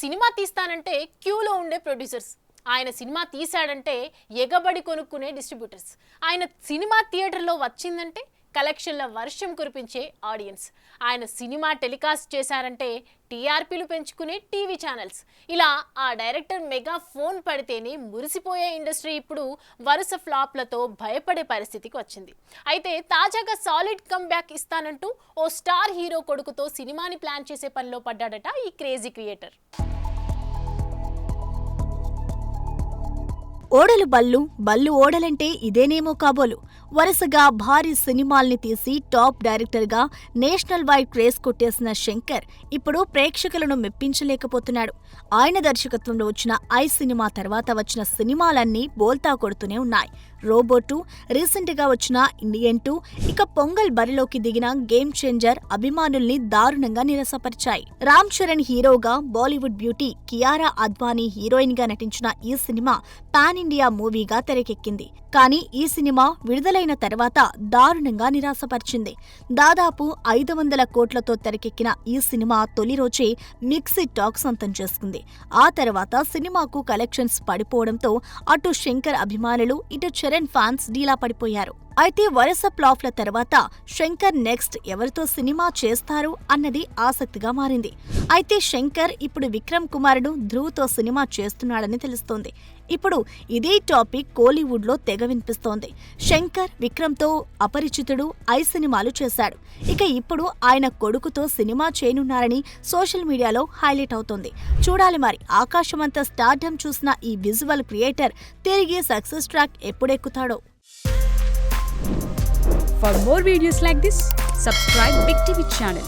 Cinema తీస్తానంటే క్యూలో ఉండే producers, ఆయన సినిమా తీశాడంటే ఎగబడి కొనుక్కునే డిస్ట్రిబ్యూటర్స్, ఆయన సినిమా థియేటర్లో వచ్చిందంటే కలెక్షన్ల వర్షం కురిపించే ఆడియన్స్, ఆయన సినిమా టెలికాస్ట్ చేశారంటే టీఆర్పీలు పెంచుకునే టీవీ ఛానల్స్. ఇలా ఆ డైరెక్టర్ మెగా ఫోన్ పడితేనే మురిసిపోయే ఇండస్ట్రీ ఇప్పుడు వరుస ఫ్లాప్లతో భయపడే పరిస్థితికి వచ్చింది. అయితే తాజాగా సాలిడ్ కమ్ బ్యాక్ ఇస్తానంటూ ఓ స్టార్ హీరో కొడుకుతో సినిమాని ప్లాన్ చేసే పనిలో పడ్డాడట ఈ క్రేజీ క్రియేటర్. ఓడలు బళ్ళు, బళ్ళు ఓడలంటే ఇదేనేమో కాబోలు. వరుసగా భారీ సినిమాల్ని తీసి టాప్ డైరెక్టర్గా నేషనల్ వైడ్ క్రేజ్ కొట్టేసిన శంకర్ ఇప్పుడు ప్రేక్షకులను మెప్పించలేకపోతున్నాడు. ఆయన దర్శకత్వంలో వచ్చిన ఐ సినిమా తర్వాత వచ్చిన సినిమాలన్నీ బోల్తా కొడుతూనే ఉన్నాయి. రోబోటు, రీసెంట్గా వచ్చిన ఇండియన్ 2, ఇక పొంగల్ బరిలోకి దిగిన గేమ్ చేంజర్ అభిమానుల్ని దారుణంగా నిరసపరిచాయి. రామ్ చరణ్ హీరోగా, బాలీవుడ్ బ్యూటీ కియారా అద్వానీ హీరోయిన్ గా నటించిన ఈ సినిమా పాన్ ఇండియా మూవీగా తెరకెక్కింది. కానీ ఈ సినిమా విడుదలైన తర్వాత దారుణంగా నిరాశపరిచింది. దాదాపు 500 కోట్లతో తెరకెక్కిన ఈ సినిమా తొలి రోజే మిక్స్డ్ టాక్ సొంతం చేసుకుంది. ఆ తర్వాత సినిమాకు కలెక్షన్స్ పడిపోవడంతో అటు శంకర్ అభిమానులు, ఇటు చరణ్ ఫ్యాన్స్ డీలా పడిపోయారు. అయితే వరుస ఫ్లాప్ల తర్వాత శంకర్ నెక్స్ట్ ఎవరితో సినిమా చేస్తారు అన్నది ఆసక్తిగా మారింది. అయితే శంకర్ ఇప్పుడు విక్రమ్ కుమారుడు ధ్రువ్తో సినిమా చేస్తున్నాడని తెలుస్తోంది. ఇప్పుడు ఇదే టాపిక్ కోలీవుడ్ లో తెగ వినిపిస్తోంది. శంకర్ విక్రమ్తో అపరిచితుడు, ఐ సినిమాలు చేశాడు. ఇక ఇప్పుడు ఆయన కొడుకుతో సినిమా చేయనున్నారని సోషల్ మీడియాలో హైలైట్ అవుతోంది. చూడాలి మరి ఆకాశమంత స్టార్డమ్ చూసిన ఈ విజువల్ క్రియేటర్ తిరిగి సక్సెస్ ట్రాక్ ఎప్పుడెక్కుతాడో. For more videos like this, subscribe Big TV channel.